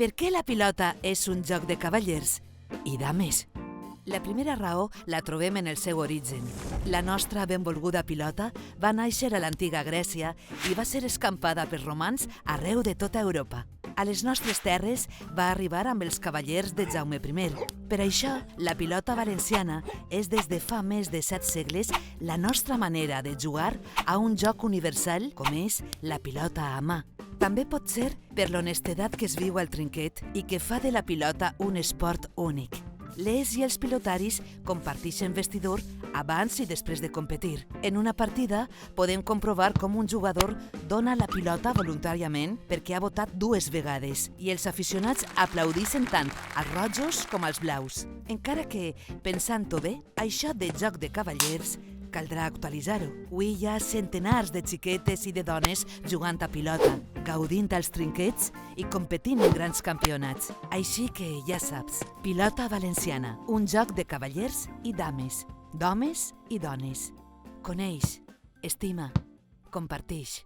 Per què la pilota és un joc de cavallers i dames? La primera raó la trobem en el seu origen. La nostra benvolguda pilota va néixer a l'antiga Grècia i va ser escampada per romans arreu de tota Europa. A les nostres terres va arribar amb els cavallers de Jaume I. Per això, la pilota valenciana és des de fa més de 7 segles la nostra manera de jugar a un joc universal com és la pilota a mà. També pot ser per l'honestedat que es viu al trinquet i que fa de la pilota un esport únic. Les i els pilotaris comparteixen vestidor abans i després de competir. En una partida podem comprovar com un jugador dona la pilota voluntàriament perquè ha votat 2 vegades i els aficionats aplaudeixen tant als rojos com als blaus. Encara que, pensant-ho bé, això de joc de cavallers caldrà actualitzar-ho. Avui hi ha centenars de xiquetes i de dones jugant a pilota, gaudint als trinquets i competint en grans campionats. Així que ja saps, pilota valenciana, un joc de cavallers i dames, d'homes i dones. Coneix, estima, comparteix.